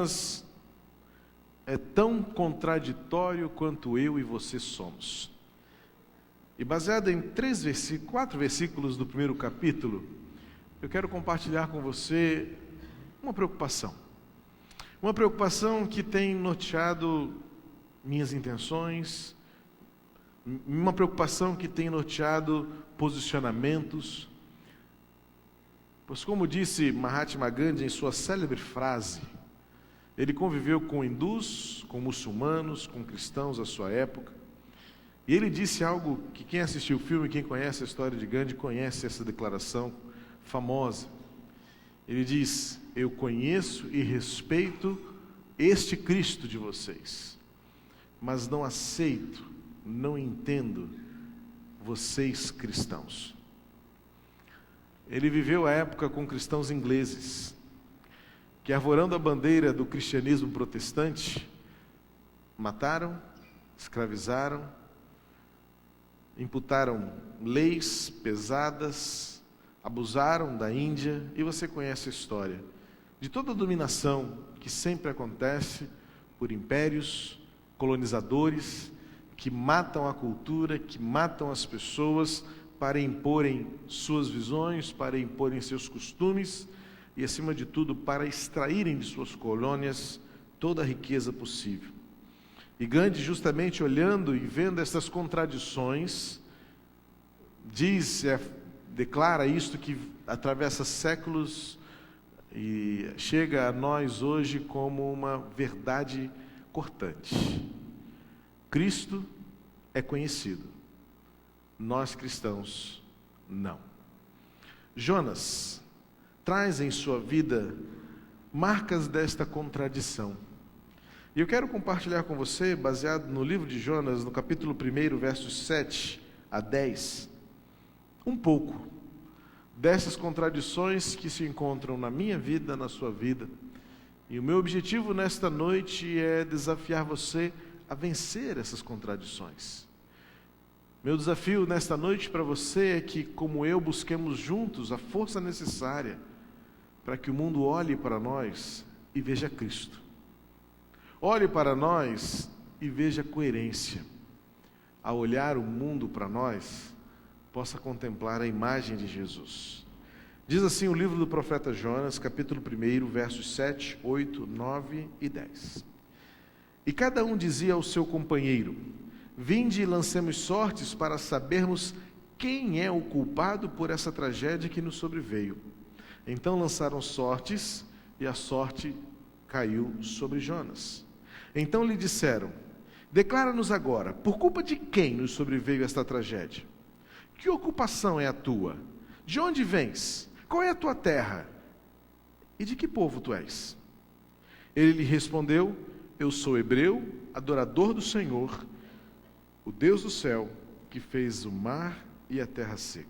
Jonas é tão contraditório quanto eu e você somos. E baseado em 4 versículos do primeiro capítulo, eu quero compartilhar com você uma preocupação. Uma preocupação que tem norteado minhas intenções, uma preocupação que tem norteado posicionamentos. Pois, como disse Mahatma Gandhi em sua célebre frase, ele conviveu com hindus, com muçulmanos, com cristãos à sua época, e ele disse algo que quem assistiu o filme, quem conhece a história de Gandhi, conhece essa declaração famosa. Ele diz: eu conheço e respeito este Cristo de vocês, mas não aceito, não entendo vocês cristãos. Ele viveu a época com cristãos ingleses, que arvorando a bandeira do cristianismo protestante, mataram, escravizaram, imputaram leis pesadas, abusaram da Índia, e você conhece a história de toda a dominação que sempre acontece por impérios colonizadores que matam a cultura, que matam as pessoas para imporem suas visões, para imporem seus costumes e, acima de tudo, para extraírem de suas colônias toda a riqueza possível. E Gandhi, justamente olhando e vendo essas contradições, declara isto que atravessa séculos e chega a nós hoje como uma verdade cortante. Cristo é conhecido, nós cristãos não. Jonas traz em sua vida marcas desta contradição. E eu quero compartilhar com você, baseado no livro de Jonas, no capítulo 1, versos 7 a 10, um pouco dessas contradições que se encontram na minha vida, na sua vida. E o meu objetivo nesta noite é desafiar você a vencer essas contradições. Meu desafio nesta noite para você é que, como eu, busquemos juntos a força necessária para que o mundo olhe para nós e veja Cristo. Olhe para nós e veja coerência. Ao olhar o mundo para nós, possa contemplar a imagem de Jesus. Diz assim o livro do profeta Jonas, capítulo 1, versos 7, 8, 9 e 10. E cada um dizia ao seu companheiro: vinde e lancemos sortes para sabermos quem é o culpado por essa tragédia que nos sobreveio. Então lançaram sortes, e a sorte caiu sobre Jonas. Então lhe disseram: declara-nos agora, por culpa de quem nos sobreveio esta tragédia? Que ocupação é a tua? De onde vens? Qual é a tua terra? E de que povo tu és? Ele lhe respondeu: eu sou hebreu, adorador do Senhor, o Deus do céu, que fez o mar e a terra seca.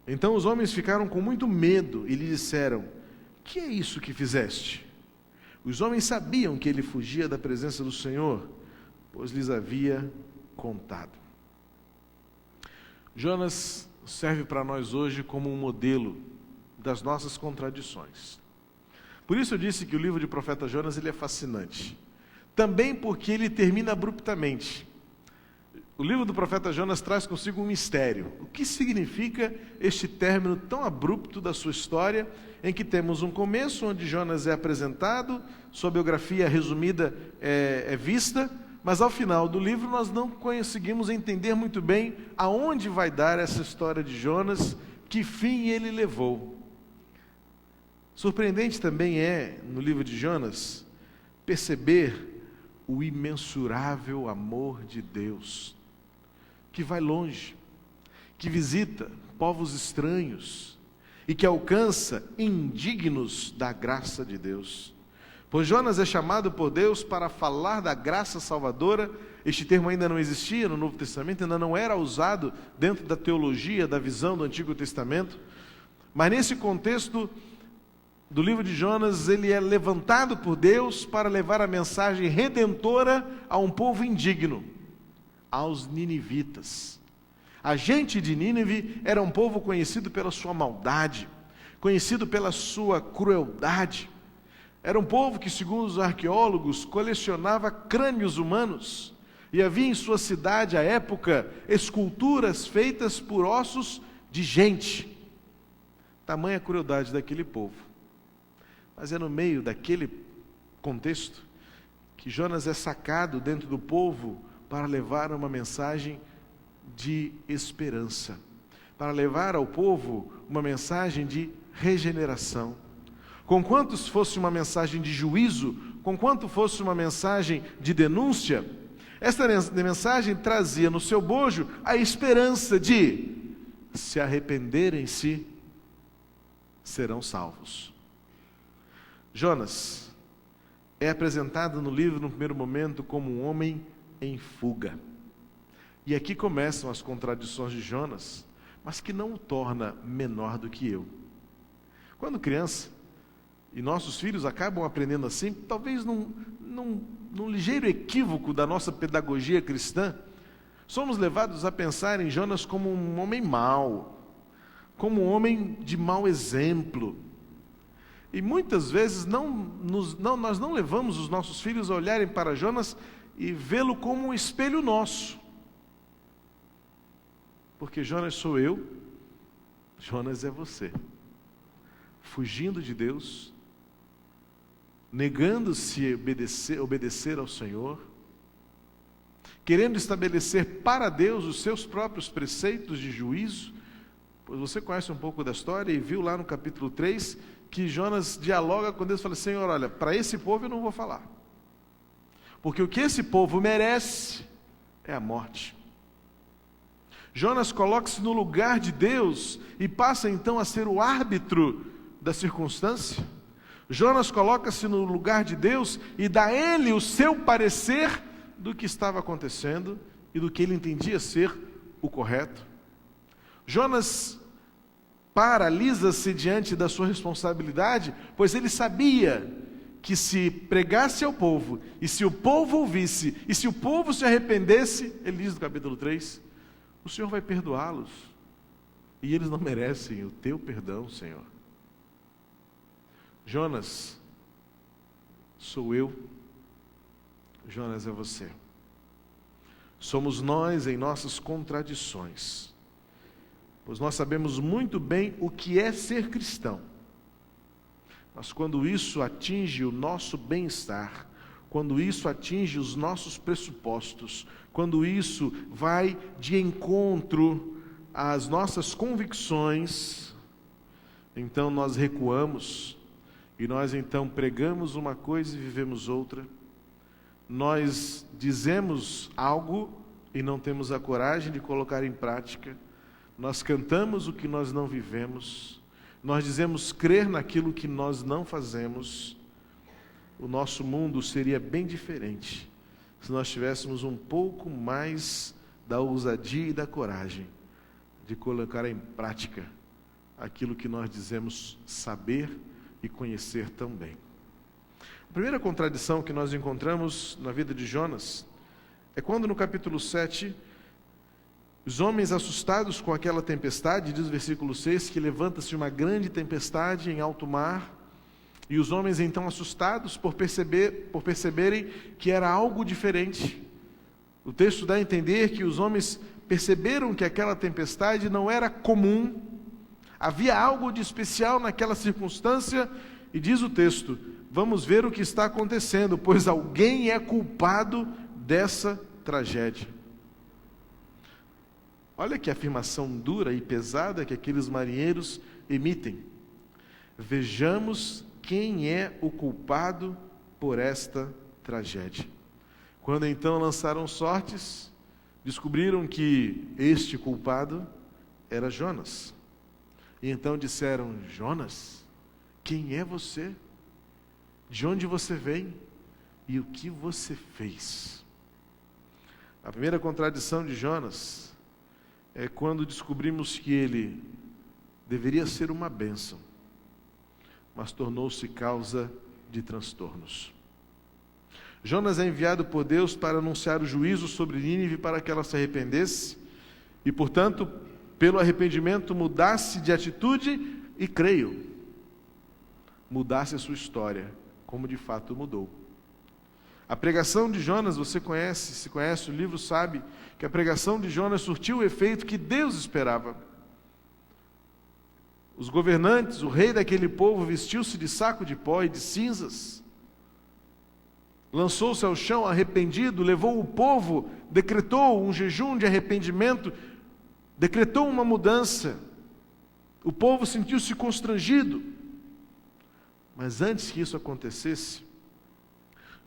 Então os homens ficaram com muito medo e lhe disseram: que é isso que fizeste? Os homens sabiam que ele fugia da presença do Senhor, pois lhes havia contado. Jonas serve para nós hoje como um modelo das nossas contradições. Por isso eu disse que o livro de profeta Jonas ele é fascinante. Também porque ele termina abruptamente. O livro do profeta Jonas traz consigo um mistério. O que significa este término tão abrupto da sua história, em que temos um começo onde Jonas é apresentado, sua biografia resumida é vista, mas ao final do livro nós não conseguimos entender muito bem aonde vai dar essa história de Jonas, que fim ele levou. Surpreendente também é, no livro de Jonas, perceber o imensurável amor de Deus, que vai longe, que visita povos estranhos e que alcança indignos da graça de Deus. Pois Jonas é chamado por Deus para falar da graça salvadora. Este termo ainda não existia no Novo Testamento, ainda não era usado dentro da teologia, da visão do Antigo Testamento. Mas nesse contexto do livro de Jonas, ele é levantado por Deus para levar a mensagem redentora a um povo indigno, aos ninivitas. A gente de Nínive era um povo conhecido pela sua maldade, conhecido pela sua crueldade. Era um povo que, segundo os arqueólogos, colecionava crânios humanos. E havia em sua cidade, à época, esculturas feitas por ossos de gente. Tamanha crueldade daquele povo. Mas é no meio daquele contexto que Jonas é sacado dentro do povo para levar uma mensagem de esperança, para levar ao povo uma mensagem de regeneração. Conquanto fosse uma mensagem de juízo, conquanto fosse uma mensagem de denúncia, esta mensagem trazia no seu bojo a esperança de se arrependerem-se, serão salvos. Jonas é apresentado no livro, no primeiro momento, como um homem em fuga. E aqui começam as contradições de Jonas, mas que não o torna menor do que eu. Quando criança, e nossos filhos acabam aprendendo assim, talvez num ligeiro equívoco da nossa pedagogia cristã, somos levados a pensar em Jonas como um homem mau, como um homem de mau exemplo. E muitas vezes nós não levamos os nossos filhos a olharem para Jonas e vê-lo como um espelho nosso. Porque Jonas sou eu, Jonas é você. Fugindo de Deus, negando-se obedecer ao Senhor, querendo estabelecer para Deus os seus próprios preceitos de juízo. Pois você conhece um pouco da história e viu lá no capítulo 3 que Jonas dialoga com Deus e fala: Senhor, olha, para esse povo eu não vou falar, porque o que esse povo merece é a morte. Jonas coloca-se no lugar de Deus e passa então a ser o árbitro da circunstância. Jonas coloca-se no lugar de Deus e dá a ele o seu parecer do que estava acontecendo e do que ele entendia ser o correto. Jonas paralisa-se diante da sua responsabilidade, pois ele sabia que se pregasse ao povo, e se o povo ouvisse, e se o povo se arrependesse, ele diz no capítulo 3, o Senhor vai perdoá-los, e eles não merecem o teu perdão, Senhor. Jonas, sou eu, Jonas é você. Somos nós em nossas contradições, pois nós sabemos muito bem o que é ser cristão. Mas quando isso atinge o nosso bem-estar, quando isso atinge os nossos pressupostos, quando isso vai de encontro às nossas convicções, então nós recuamos, e nós então pregamos uma coisa e vivemos outra. Nós dizemos algo e não temos a coragem de colocar em prática. Nós cantamos o que nós não vivemos. Nós dizemos crer naquilo que nós não fazemos. O nosso mundo seria bem diferente se nós tivéssemos um pouco mais da ousadia e da coragem de colocar em prática aquilo que nós dizemos saber e conhecer tão bem. A primeira contradição que nós encontramos na vida de Jonas é quando no capítulo 7, os homens assustados com aquela tempestade, diz o versículo 6, que levanta-se uma grande tempestade em alto mar, e os homens então assustados por perceberem que era algo diferente. O texto dá a entender que os homens perceberam que aquela tempestade não era comum, havia algo de especial naquela circunstância, e diz o texto: vamos ver o que está acontecendo, pois alguém é culpado dessa tragédia. Olha que afirmação dura e pesada que aqueles marinheiros emitem. Vejamos quem é o culpado por esta tragédia. Quando então lançaram sortes, descobriram que este culpado era Jonas. E então disseram: Jonas, quem é você? De onde você vem? E o que você fez? A primeira contradição de Jonas é quando descobrimos que ele deveria ser uma bênção, mas tornou-se causa de transtornos. Jonas é enviado por Deus para anunciar o juízo sobre Nínive para que ela se arrependesse e, portanto, pelo arrependimento mudasse de atitude e, creio, mudasse a sua história como de fato mudou. A pregação de Jonas, você conhece, se conhece o livro, sabe que a pregação de Jonas surtiu o efeito que Deus esperava. Os governantes, o rei daquele povo, vestiu-se de saco de pó e de cinzas, lançou-se ao chão arrependido, levou o povo, decretou um jejum de arrependimento, decretou uma mudança. O povo sentiu-se constrangido. Mas antes que isso acontecesse,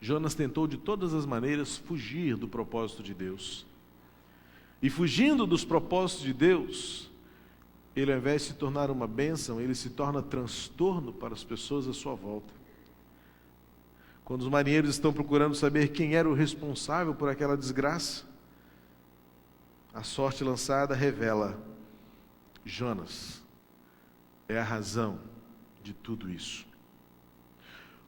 Jonas tentou de todas as maneiras fugir do propósito de Deus. E fugindo dos propósitos de Deus, ele, ao invés de se tornar uma bênção, ele se torna transtorno para as pessoas à sua volta. Quando os marinheiros estão procurando saber quem era o responsável por aquela desgraça, a sorte lançada revela: Jonas é a razão de tudo isso.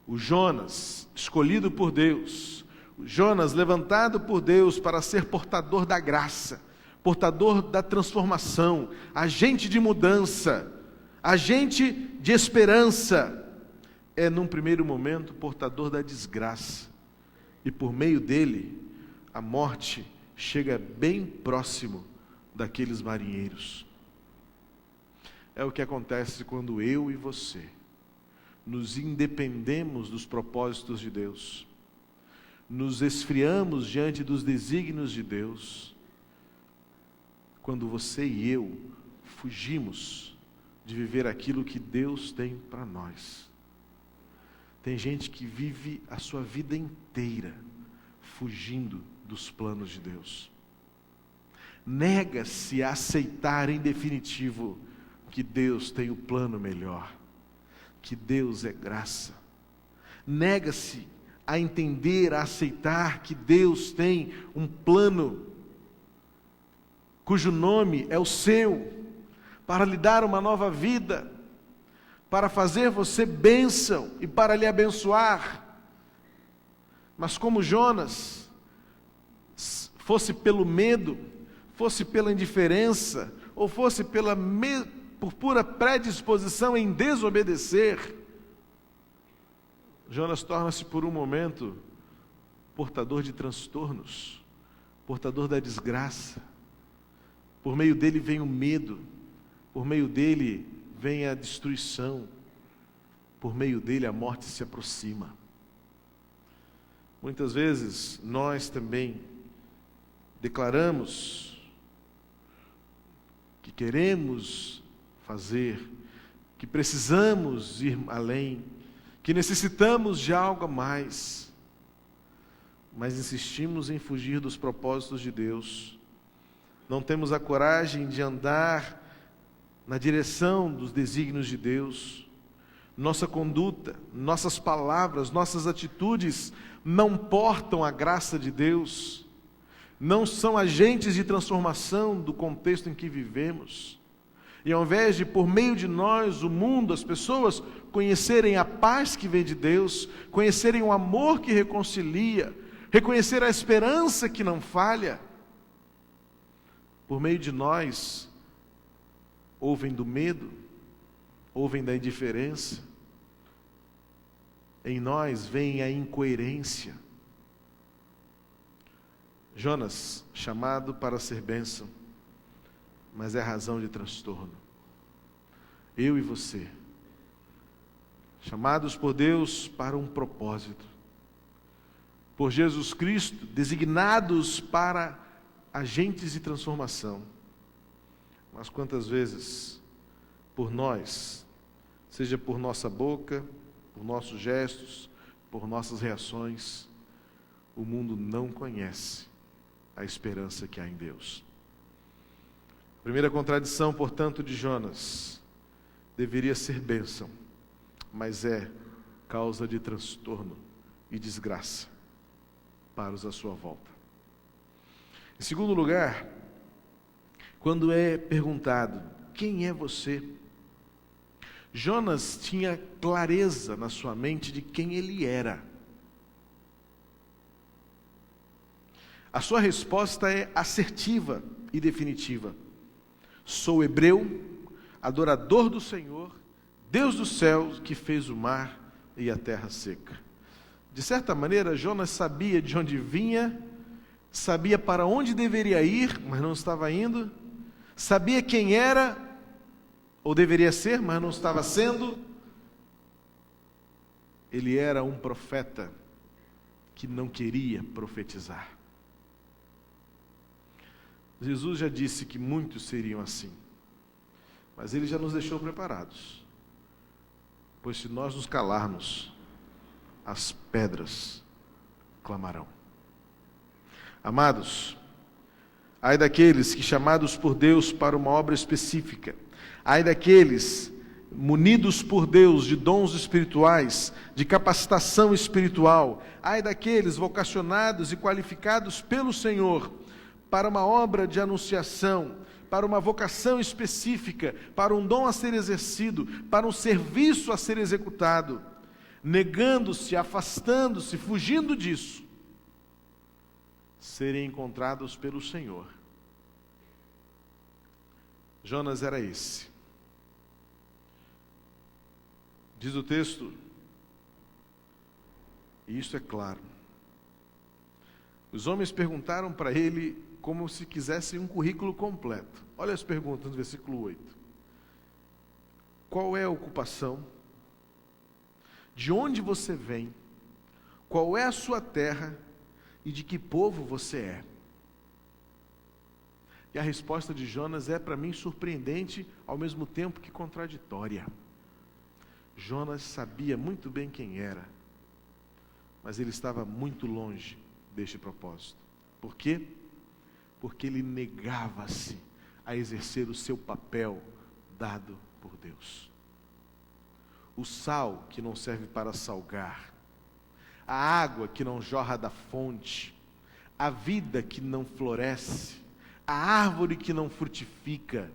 O Jonas, escolhido por Deus, o Jonas levantado por Deus para ser portador da graça, portador da transformação, agente de mudança, agente de esperança, é num primeiro momento portador da desgraça. E por meio dele, a morte chega bem próximo daqueles marinheiros. É o que acontece quando eu e você nos independemos dos propósitos de Deus, nos esfriamos diante dos desígnios de Deus, quando você e eu fugimos de viver aquilo que Deus tem para nós. Tem gente que vive a sua vida inteira fugindo dos planos de Deus. Nega-se a aceitar em definitivo que Deus tem o plano melhor, que Deus é graça. Nega-se a entender, a aceitar que Deus tem um plano cujo nome é o seu, para lhe dar uma nova vida, para fazer você bênção e para lhe abençoar. Mas como Jonas, fosse pelo medo, fosse pela indiferença, ou fosse por pura predisposição em desobedecer, Jonas torna-se por um momento portador de transtornos, portador da desgraça. Por meio dele vem o medo, por meio dele vem a destruição, por meio dele a morte se aproxima. Muitas vezes nós também declaramos que queremos fazer, que precisamos ir além, que necessitamos de algo a mais, mas insistimos em fugir dos propósitos de Deus. Não temos a coragem de andar na direção dos desígnios de Deus. Nossa conduta, nossas palavras, nossas atitudes não portam a graça de Deus, não são agentes de transformação do contexto em que vivemos. E ao invés de, por meio de nós, o mundo, as pessoas, conhecerem a paz que vem de Deus, conhecerem o amor que reconcilia, reconhecer a esperança que não falha, por meio de nós, ouvem do medo, ouvem da indiferença, em nós vem a incoerência. Jonas, chamado para ser bênção, mas é razão de transtorno. Eu e você, chamados por Deus para um propósito, por Jesus Cristo, designados para agentes de transformação. Mas quantas vezes, por nós, seja por nossa boca, por nossos gestos, por nossas reações, o mundo não conhece a esperança que há em Deus. A primeira contradição, portanto, de Jonas deveria ser bênção, mas é causa de transtorno e desgraça para os à sua volta. Em segundo lugar, quando é perguntado, quem é você? Jonas tinha clareza na sua mente de quem ele era. A sua resposta é assertiva e definitiva. Sou hebreu, adorador do Senhor, Deus do céu que fez o mar, e a terra seca. De certa maneira, Jonas sabia de onde vinha, sabia para onde deveria ir, mas não estava indo, sabia quem era, ou deveria ser, mas não estava sendo. Ele era um profeta que não queria profetizar. Jesus já disse que muitos seriam assim, mas ele já nos deixou preparados, pois se nós nos calarmos, as pedras clamarão. Amados, ai daqueles que, chamados por Deus para uma obra específica, ai daqueles munidos por Deus de dons espirituais, de capacitação espiritual, ai daqueles vocacionados e qualificados pelo Senhor para uma obra de anunciação, para uma vocação específica, para um dom a ser exercido, para um serviço a ser executado, negando-se, afastando-se, fugindo disso, serem encontrados pelo Senhor. Jonas era esse. Diz o texto, e isso é claro, os homens perguntaram para ele como se quisessem um currículo completo. Olha as perguntas no versículo 8. Qual é a ocupação? De onde você vem? Qual é a sua terra? E de que povo você é? E a resposta de Jonas é, para mim, surpreendente, ao mesmo tempo que contraditória. Jonas sabia muito bem quem era, mas ele estava muito longe deste propósito. Por quê? Porque ele negava-se a exercer o seu papel dado por Deus. O sal que não serve para salgar, a água que não jorra da fonte, a vida que não floresce, a árvore que não frutifica.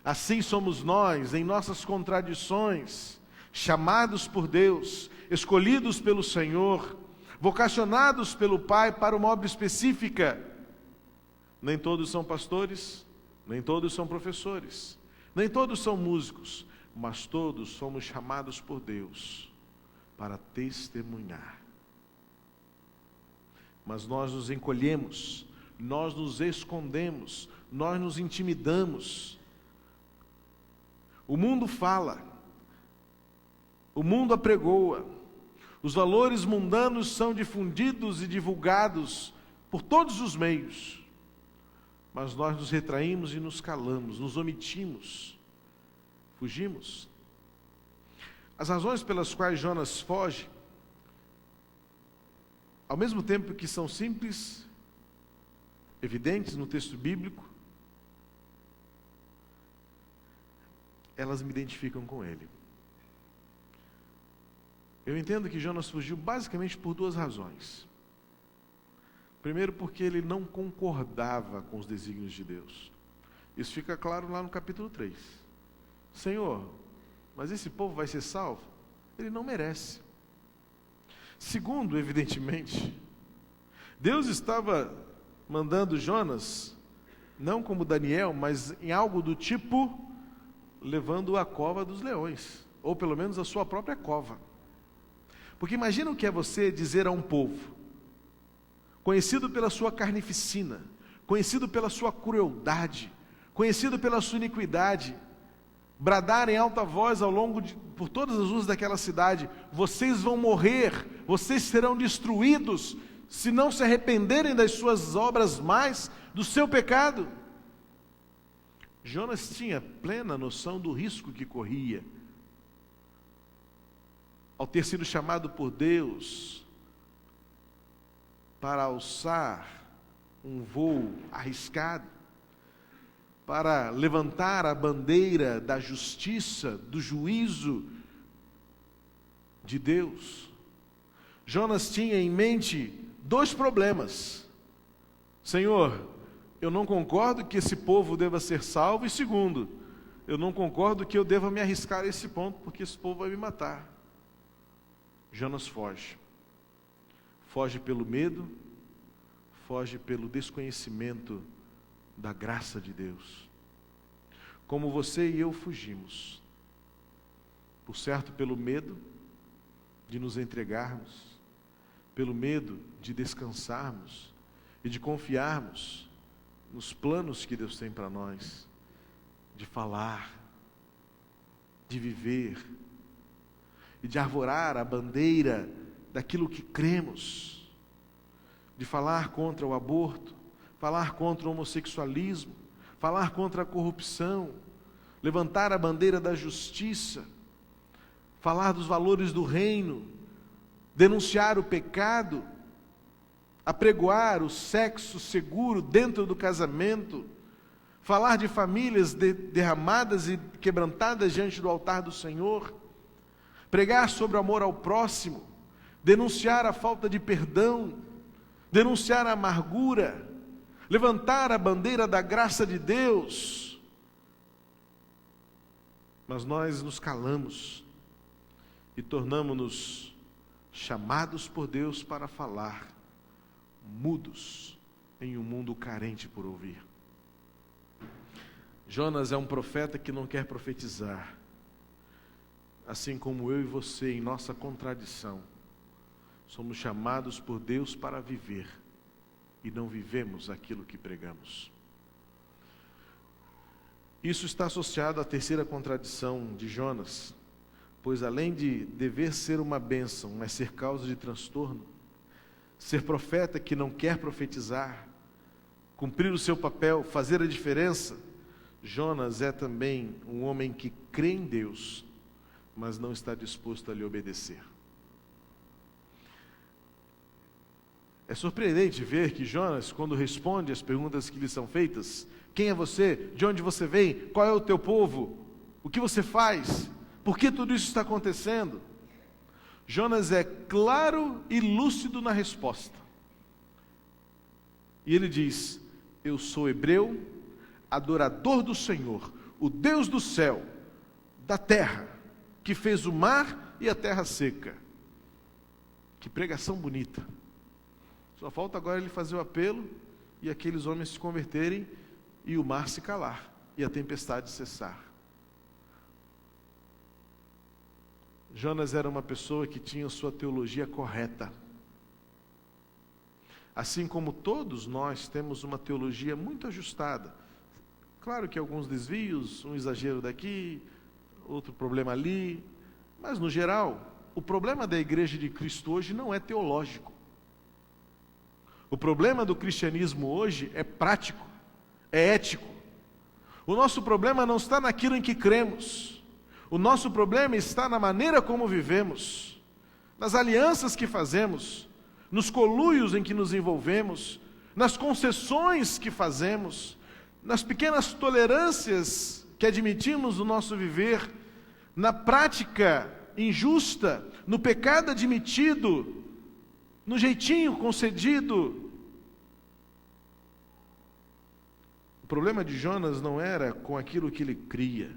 Assim somos nós, em nossas contradições, chamados por Deus, escolhidos pelo Senhor, vocacionados pelo Pai para uma obra específica. Nem todos são pastores, nem todos são professores, nem todos são músicos, mas todos somos chamados por Deus para testemunhar. Mas nós nos encolhemos, nós nos escondemos, nós nos intimidamos. O mundo fala, o mundo apregoa, os valores mundanos são difundidos e divulgados por todos os meios, mas nós nos retraímos e nos calamos, nos omitimos, fugimos. As razões pelas quais Jonas foge, ao mesmo tempo que são simples, evidentes no texto bíblico, elas me identificam com ele. Eu entendo que Jonas fugiu basicamente por duas razões. Primeiro, porque ele não concordava com os desígnios de Deus. Isso fica claro lá no capítulo 3. Senhor, mas esse povo vai ser salvo? Ele não merece. Segundo, evidentemente, Deus estava mandando Jonas, não como Daniel, mas em algo do tipo, levando-o à cova dos leões, ou pelo menos a sua própria cova. Porque imagina o que é você dizer a um povo, conhecido pela sua carnificina, conhecido pela sua crueldade, conhecido pela sua iniquidade, bradar em alta voz por todas as ruas daquela cidade: vocês vão morrer, vocês serão destruídos, se não se arrependerem das suas obras mais, do seu pecado. Jonas tinha plena noção do risco que corria, ao ter sido chamado por Deus para alçar um voo arriscado, para levantar a bandeira da justiça, do juízo de Deus. Jonas tinha em mente dois problemas. Senhor, eu não concordo que esse povo deva ser salvo, e segundo, eu não concordo que eu deva me arriscar a esse ponto, porque esse povo vai me matar. Jonas foge. Foge pelo medo, foge pelo desconhecimento da graça de Deus. Como você e eu fugimos. Por certo, pelo medo, de nos entregarmos, pelo medo de descansarmos e de confiarmos nos planos que Deus tem para nós, de falar, de viver e de arvorar a bandeira daquilo que cremos, de falar contra o aborto, falar contra o homossexualismo, falar contra a corrupção, levantar a bandeira da justiça, falar dos valores do reino, denunciar o pecado, apregoar o sexo seguro dentro do casamento, falar de famílias derramadas e quebrantadas diante do altar do Senhor, pregar sobre o amor ao próximo, denunciar a falta de perdão, denunciar a amargura, levantar a bandeira da graça de Deus. Mas nós nos calamos e tornamo-nos chamados por Deus para falar, mudos em um mundo carente por ouvir. Jonas é um profeta que não quer profetizar, assim como eu e você, em nossa contradição, somos chamados por Deus para viver e não vivemos aquilo que pregamos. Isso está associado à terceira contradição de Jonas, pois além de dever ser uma bênção, mas ser causa de transtorno, ser profeta que não quer profetizar, cumprir o seu papel, fazer a diferença, Jonas é também um homem que crê em Deus, mas não está disposto a lhe obedecer. É surpreendente ver que Jonas, quando responde às perguntas que lhe são feitas, quem é você? De onde você vem? Qual é o teu povo? O que você faz? Por que tudo isso está acontecendo? Jonas é claro e lúcido na resposta. E ele diz: eu sou hebreu, adorador do Senhor, o Deus do céu, da terra, que fez o mar e a terra seca. Que pregação bonita. Só falta agora ele fazer o apelo e aqueles homens se converterem e o mar se calar e a tempestade cessar. Jonas era uma pessoa que tinha sua teologia correta. Assim como todos nós temos uma teologia muito ajustada. Claro que alguns desvios, um exagero daqui, outro problema ali, mas no geral, o problema da Igreja de Cristo hoje não é teológico. O problema do cristianismo hoje é prático, é ético. O nosso problema não está naquilo em que cremos. O nosso problema está na maneira como vivemos, nas alianças que fazemos, nos conluios em que nos envolvemos, nas concessões que fazemos, nas pequenas tolerâncias que admitimos no nosso viver, na prática injusta, no pecado admitido, no jeitinho concedido. O problema de Jonas não era com aquilo que ele cria,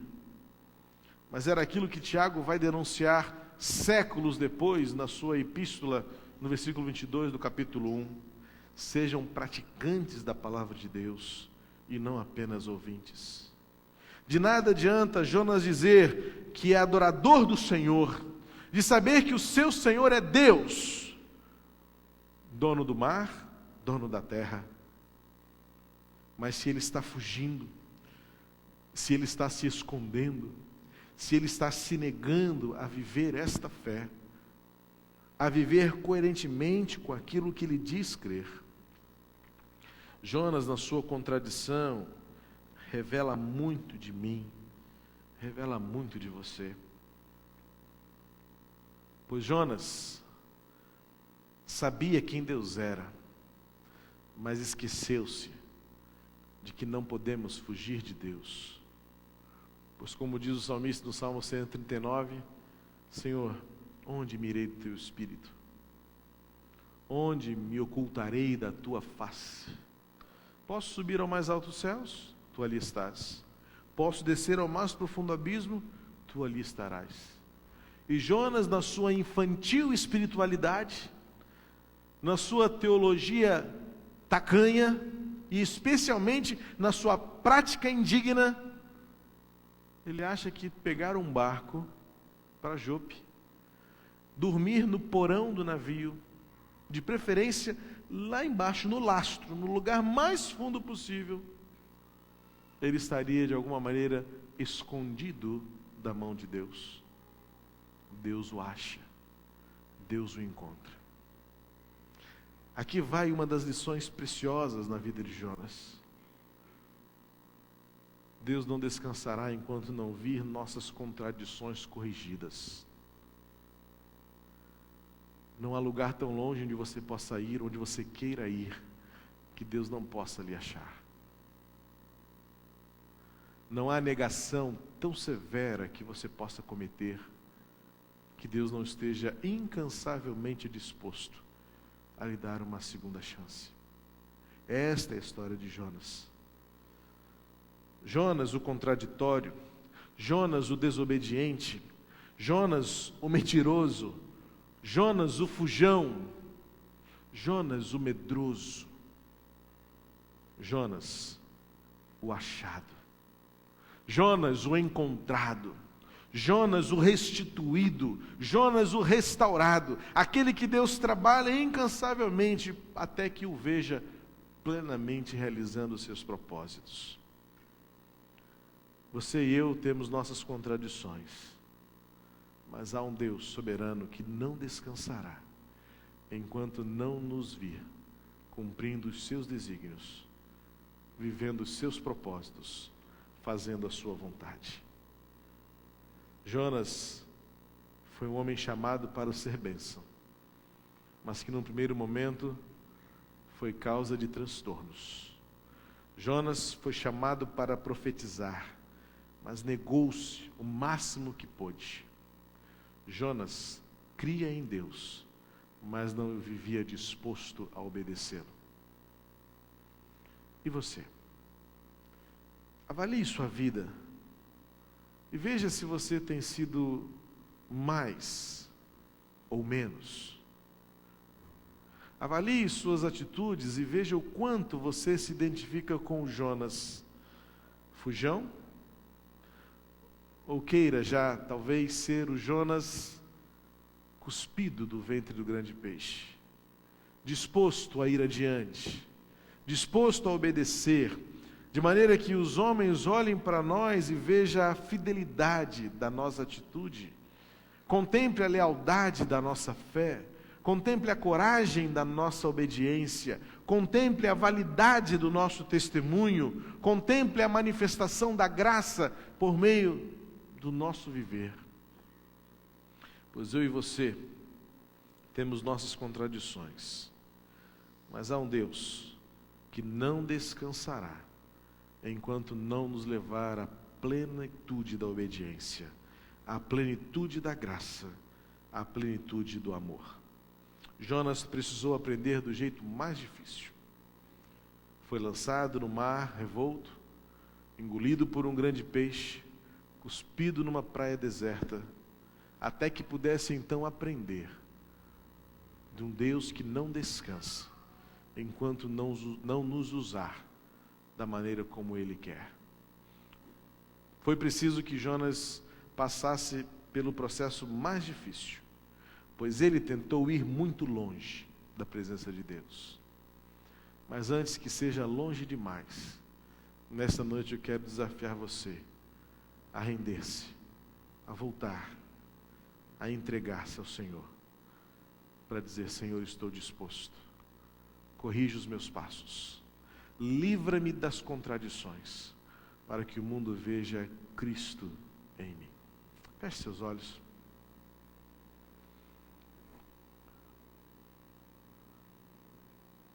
mas era aquilo que Tiago vai denunciar séculos depois, na sua epístola, no versículo 22 do capítulo 1. Sejam praticantes da palavra de Deus e não apenas ouvintes. De nada adianta Jonas dizer que é adorador do Senhor, de saber que o seu Senhor é Deus, dono do mar, dono da terra. Mas se ele está fugindo, se ele está se escondendo, se ele está se negando a viver esta fé, a viver coerentemente com aquilo que ele diz crer, Jonas, na sua contradição, revela muito de mim, revela muito de você. Pois Jonas sabia quem Deus era, mas esqueceu-se de que não podemos fugir de Deus. Pois como diz o salmista no Salmo 139, Senhor, onde me irei do teu Espírito? Onde me ocultarei da tua face? Posso subir ao mais alto dos céus? Tu ali estás. Posso descer ao mais profundo abismo? Tu ali estarás. E Jonas, na sua infantil espiritualidade, na sua teologia tacanha, e especialmente na sua prática indigna, ele acha que pegar um barco para Jope, dormir no porão do navio, de preferência lá embaixo, no lastro, no lugar mais fundo possível, ele estaria de alguma maneira escondido da mão de Deus. Deus o acha, Deus o encontra. Aqui vai uma das lições preciosas na vida de Jonas. Deus não descansará enquanto não vir nossas contradições corrigidas. Não há lugar tão longe onde você possa ir, onde você queira ir, que Deus não possa lhe achar. Não há negação tão severa que você possa cometer, que Deus não esteja incansavelmente disposto a lhe dar uma segunda chance. Esta é a história de Jonas. Jonas o contraditório, Jonas o desobediente, Jonas o mentiroso, Jonas o fujão, Jonas o medroso, Jonas o achado, Jonas o encontrado, Jonas o restituído, Jonas o restaurado, aquele que Deus trabalha incansavelmente até que o veja plenamente realizando os seus propósitos. Você e eu temos nossas contradições, mas há um Deus soberano que não descansará enquanto não nos vir cumprindo os seus desígnios, vivendo os seus propósitos, fazendo a sua vontade. Jonas foi um homem chamado para ser bênção, mas que num primeiro momento foi causa de transtornos. Jonas foi chamado para profetizar, mas negou-se o máximo que pôde. Jonas cria em Deus, mas não vivia disposto a obedecê-lo. E você? Avalie sua vida e veja se você tem sido mais ou menos. Avalie suas atitudes e veja o quanto você se identifica com Jonas fujão, ou queira já talvez ser o Jonas cuspido do ventre do grande peixe, disposto a ir adiante, disposto a obedecer, de maneira que os homens olhem para nós e vejam a fidelidade da nossa atitude, contemple a lealdade da nossa fé, contemple a coragem da nossa obediência, contemple a validade do nosso testemunho, contemple a manifestação da graça por meio do nosso viver. Pois eu e você temos nossas contradições, mas há um Deus que não descansará enquanto não nos levar à plenitude da obediência, à plenitude da graça, à plenitude do amor. Jonas precisou aprender do jeito mais difícil. Foi lançado no mar revolto, engolido por um grande peixe, cuspido numa praia deserta, até que pudesse então aprender de um Deus que não descansa, enquanto não nos usar da maneira como Ele quer. Foi preciso que Jonas passasse pelo processo mais difícil, pois ele tentou ir muito longe da presença de Deus. Mas antes que seja longe demais, nesta noite eu quero desafiar você a render-se, a voltar, a entregar-se ao Senhor, para dizer: Senhor, estou disposto, corrija os meus passos, livra-me das contradições, para que o mundo veja Cristo em mim. Feche seus olhos.